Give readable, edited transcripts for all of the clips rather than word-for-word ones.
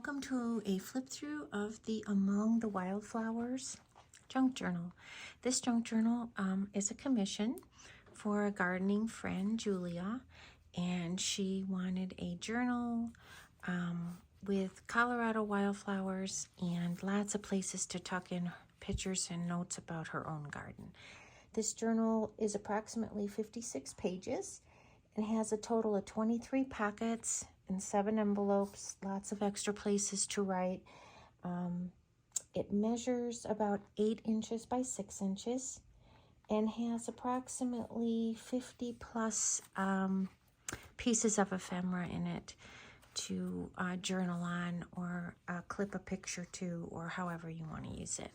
Welcome to a flip through of the Among the Wildflowers junk journal. This junk journal is a commission for a gardening friend, Julia, and she wanted a journal with Colorado wildflowers and lots of places to tuck in pictures and notes about her own garden. This journal is approximately 56 pages. It has a total of 23 pockets and 7 envelopes, lots of extra places to write. It measures about 8 inches by 6 inches and has approximately 50 plus pieces of ephemera in it to journal on or clip a picture to, or however you want to use it.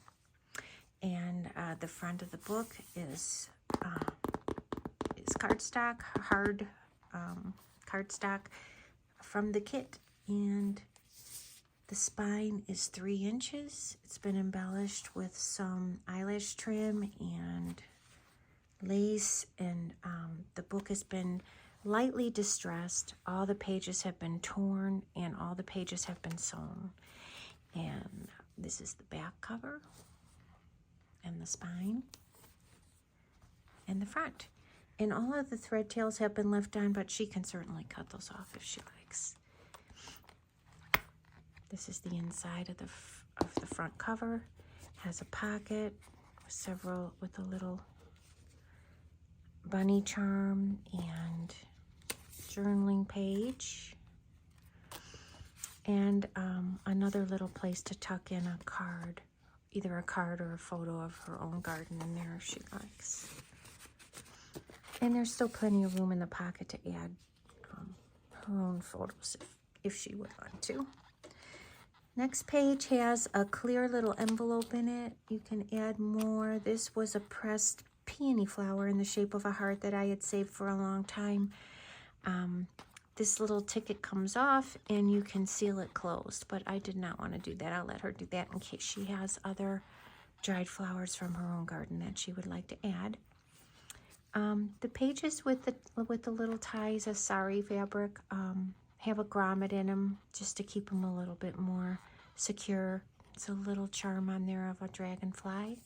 And the front of the book is cardstock, hard cardstock from the kit, and the spine is 3 inches. It's been embellished with some eyelash trim and lace, and the book has been lightly distressed. All the pages have been torn and all the pages have been sewn. And this is the back cover and the spine and the front. And all of the thread tails have been left on, but she can certainly cut those off if she likes. This is the inside of the front cover. Has a pocket with a little bunny charm and journaling page. And another little place to tuck in a card, either a card or a photo of her own garden in there if she likes. And there's still plenty of room in the pocket to add her own photos if she would want to. Next page has a clear little envelope in it. You can add more. This was a pressed peony flower in the shape of a heart that I had saved for a long time. This little ticket comes off and you can seal it closed, but I did not want to do that. I'll let her do that in case she has other dried flowers from her own garden that she would like to add. The pages with the little ties of sari fabric have a grommet in them just to keep them a little bit more secure. It's a little charm on there of a dragonfly.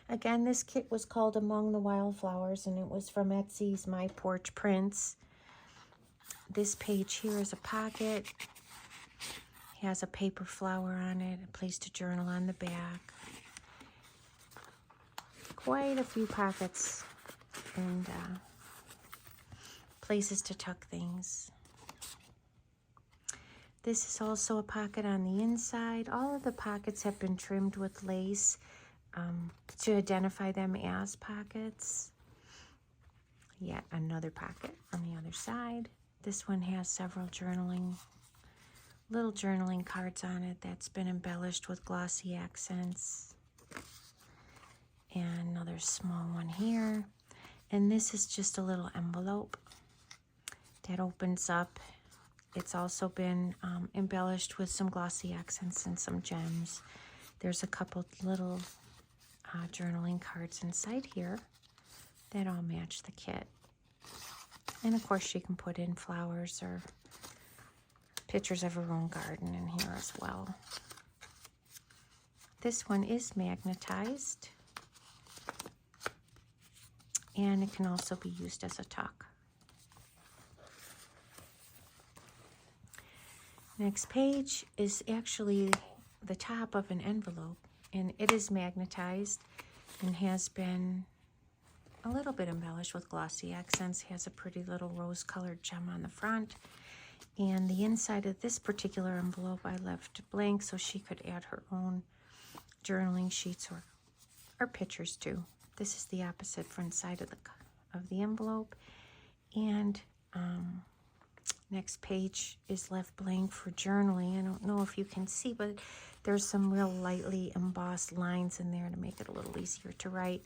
Again, this kit was called Among the Wildflowers, and it was from Etsy's My Porch Prints. This page here is a pocket. It has a paper flower on it, a place to journal on the back. Quite a few pockets and places to tuck things. This is also a pocket on the inside. All of the pockets have been trimmed with lace to identify them as pockets. Yet another pocket on the other side. This one has several little journaling cards on it that's been embellished with glossy accents. And another small one here. And this is just a little envelope that opens up. It's also been embellished with some glossy accents and some gems. There's a couple little journaling cards inside here that all match the kit. And of course she can put in flowers or pictures of her own garden in here as well. This one is magnetized, and it can also be used as a tuck. Next page is actually the top of an envelope, and it is magnetized and has been a little bit embellished with glossy accents. Has a pretty little rose-colored gem on the front. And the inside of this particular envelope I left blank so she could add her own journaling sheets or pictures too. This is the opposite front side of the envelope. And next page is left blank for journaling. I don't know if you can see, but there's some real lightly embossed lines in there to make it a little easier to write.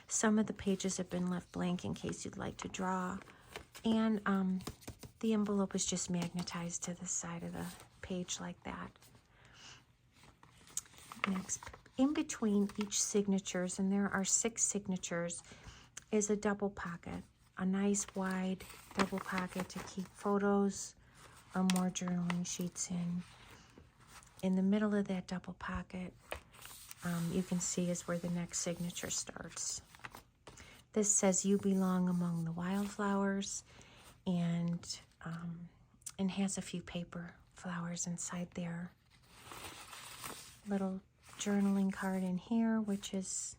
Some of the pages have been left blank in case you'd like to draw. And the envelope is just magnetized to the side of the page like that. Next, in between each signatures, and there are 6 signatures, is a double pocket. A nice wide double pocket to keep photos or more journaling sheets in. In the middle of that double pocket, you can see is where the next signature starts. This says, "You belong among the wildflowers," and has a few paper flowers inside there. Little journaling card in here, which is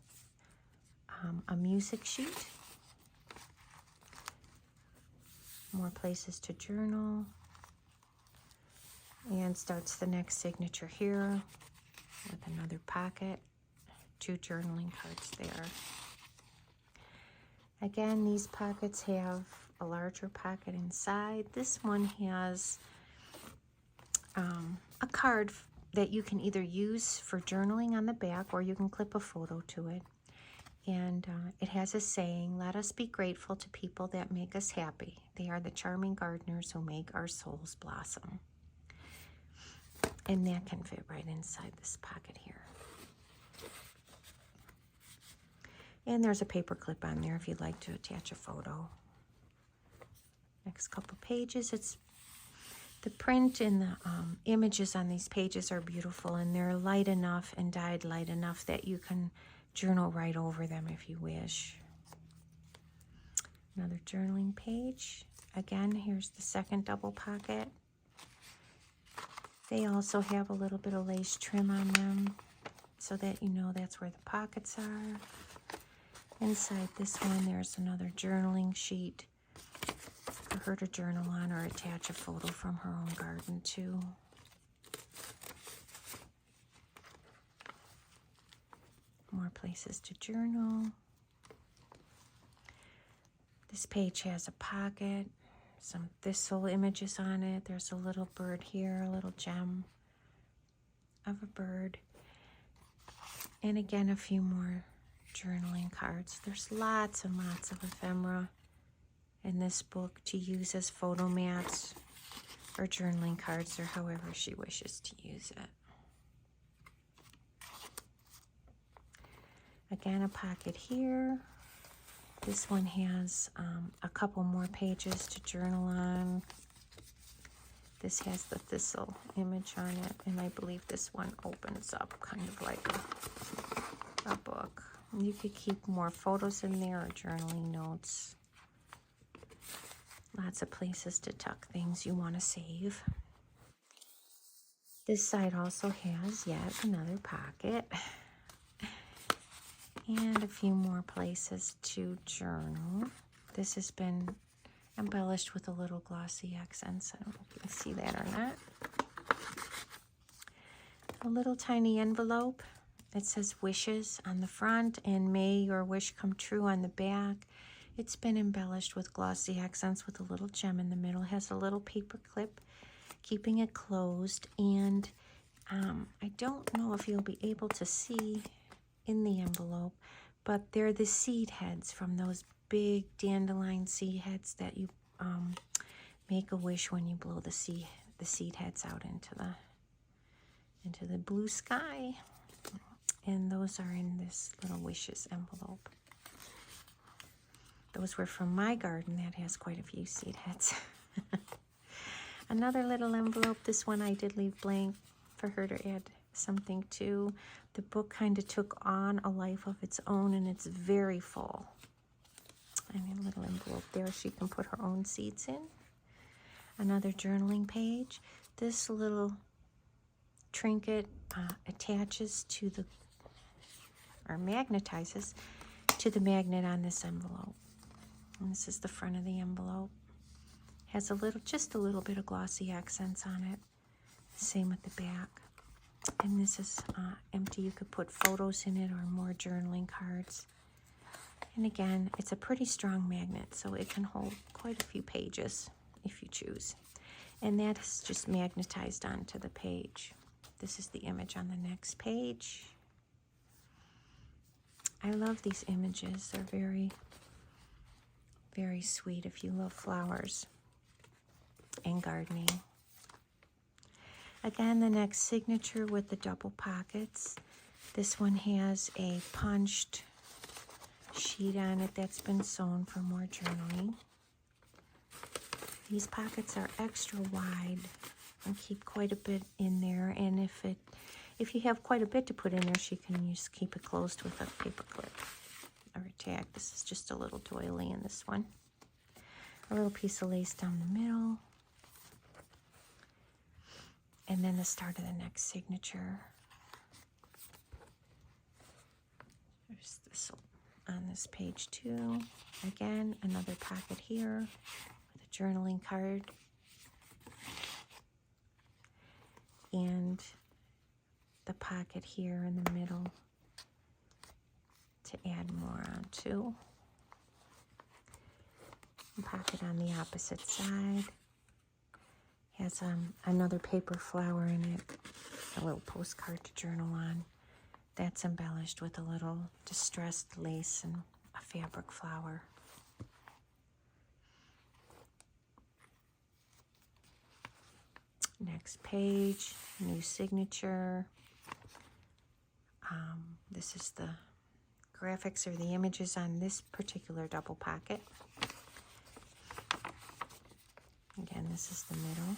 a music sheet. More places to journal. And starts the next signature here with another pocket. 2 journaling cards there. Again, these pockets have a larger pocket inside. This one has a card that you can either use for journaling on the back, or you can clip a photo to it. And it has a saying, "Let us be grateful to people that make us happy. They are the charming gardeners who make our souls blossom." And that can fit right inside this pocket here. And there's a paper clip on there if you'd like to attach a photo. Next couple pages, it's the print and the images on these pages are beautiful, and they're light enough and dyed light enough that you can journal right over them if you wish. Another journaling page. Again, here's the second double pocket. They also have a little bit of lace trim on them so that you know that's where the pockets are. Inside this one, there's another journaling sheet for her to journal on or attach a photo from her own garden to. More places to journal. This page has a pocket, some thistle images on it. There's a little bird here, a little gem of a bird. And again, a few more journaling cards. There's lots and lots of ephemera in this book to use as photo mats or journaling cards, or however she wishes to use it. Again, a pocket here. This one has a couple more pages to journal on. This has the thistle image on it, and I believe this one opens up kind of like a book. You could keep more photos in there or journaling notes. Lots of places to tuck things you want to save. This side also has yet another pocket. And a few more places to journal. This has been embellished with a little glossy accents. I don't know if you can see that or not. A little tiny envelope. It says "Wishes" on the front and "May your wish come true" on the back. It's been embellished with glossy accents with a little gem in the middle. It has a little paper clip keeping it closed. And I don't know if you'll be able to see in the envelope, but they're the seed heads from those big dandelion seed heads that you make a wish when you blow the seed heads out into the blue sky. And those are in this little wishes envelope. Those were from my garden that has quite a few seed heads. Another little envelope. This one I did leave blank for her to add something to. The book kind of took on a life of its own, and it's very full. I mean, a little envelope there she can put her own seeds in. Another journaling page. This little trinket attaches to the, or magnetizes to the magnet on this envelope. And this is the front of the envelope. Has a little, just a little bit of glossy accents on it. Same with the back. And this is empty. You could put photos in it or more journaling cards. And again, it's a pretty strong magnet, so it can hold quite a few pages if you choose. And that is just magnetized onto the page. This is the image on the next page. I love these images. They're very, very sweet if you love flowers and gardening. Again, the next signature with the double pockets. This one has a punched sheet on it that's been sewn for more journaling. These pockets are extra wide and keep quite a bit in there. And if you have quite a bit to put in there, she can just keep it closed with a paper clip or a tag. This is just a little doily in this one. A little piece of lace down the middle. And then the start of the next signature. There's this on this page too. Again, another pocket here with a journaling card. And the pocket here in the middle to add more onto. And pocket on the opposite side. Has another paper flower in it, a little postcard to journal on. That's embellished with a little distressed lace and a fabric flower. Next page, new signature. This is the graphics or the images on this particular double pocket. Again, this is the middle.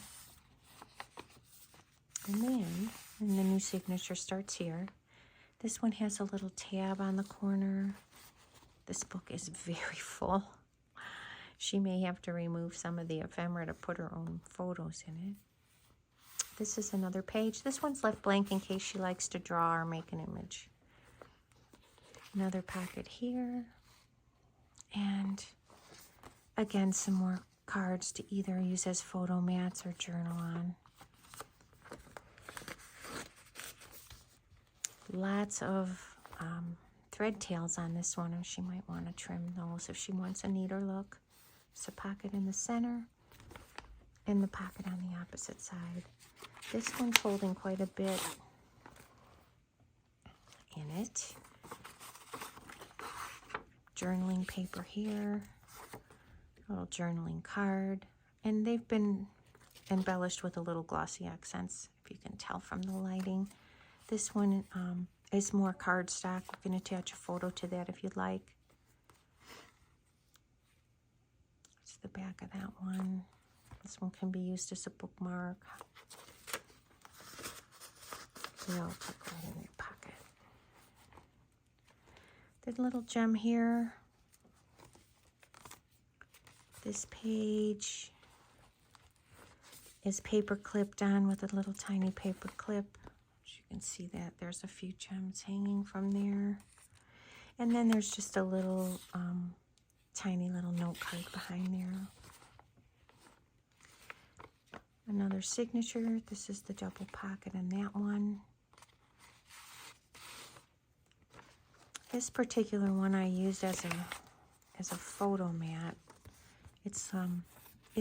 And then, the new signature starts here. This one has a little tab on the corner. This book is very full. She may have to remove some of the ephemera to put her own photos in it. This is another page. This one's left blank in case she likes to draw or make an image. Another pocket here. And again, some more cards to either use as photo mats or journal on. Lots of thread tails on this one, and she might want to trim those if she wants a neater look. There's a pocket in the center and the pocket on the opposite side. This one's holding quite a bit in it. Journaling paper here, a little journaling card, and they've been embellished with a little glossy accents, if you can tell from the lighting. This one is more cardstock. You can attach a photo to that if you'd like. It's the back of that one. This one can be used as a bookmark. They all tuck right in their pocket. The little gem here. This page is paper clipped on with a little tiny paper clip. You can see that there's a few gems hanging from there. And then there's just a little tiny little note card behind there. Another signature. This is the double pocket in that one. This particular one I used as a photo mat. It's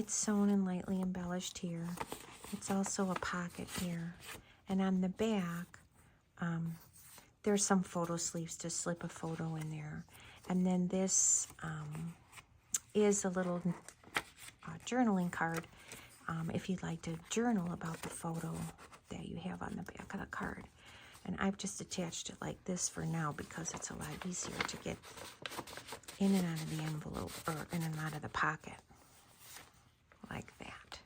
sewn and lightly embellished here. It's also a pocket here. And on the back, there's some photo sleeves to slip a photo in there. And then this is a little journaling card if you'd like to journal about the photo that you have on the back of the card. And I've just attached it like this for now because it's a lot easier to get in and out of the envelope or in and out of the pocket like that.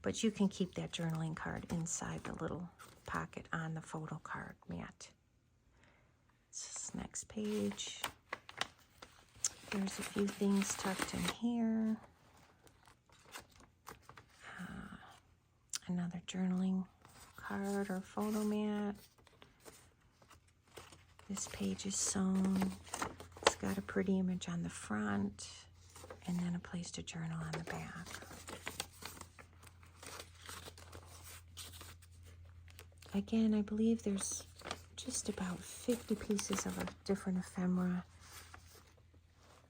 But you can keep that journaling card inside the little pocket on the photo card mat. This next page. There's a few things tucked in here. Another journaling card or photo mat. This page is sewn. It's got a pretty image on the front and then a place to journal on the back. Again, I believe there's just about 50 pieces of a different ephemera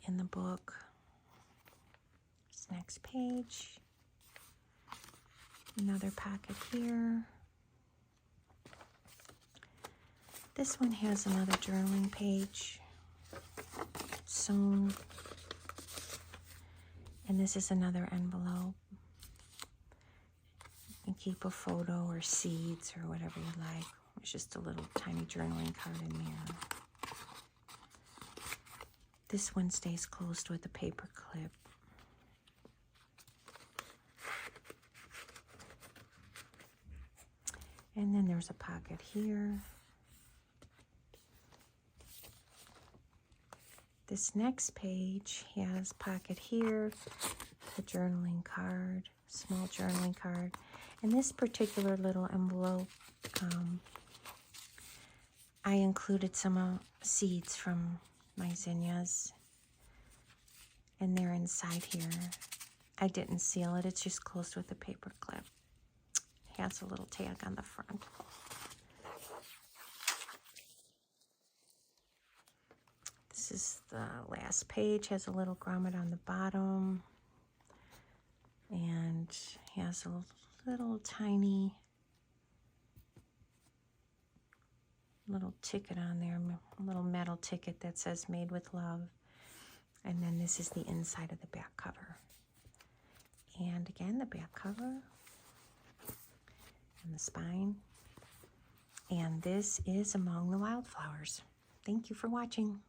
in the book. This next page. Another pocket here. This one has another journaling page sewn. And this is another envelope. You can keep a photo or seeds or whatever you like. There's just a little tiny journaling card in there. This one stays closed with a paper clip. And then there's a pocket here. This next page has pocket here, the journaling card, small journaling card. And this particular little envelope, I included some seeds from my zinnias, and they're inside here. I didn't seal it, it's just closed with a paper clip. It has a little tag on the front. This is the last page, has a little grommet on the bottom, and has a little tiny little ticket on there, a little metal ticket that says made with love. And then this is the inside of the back cover. And again, the back cover and the spine. And this is Among the Wildflowers. Thank you for watching.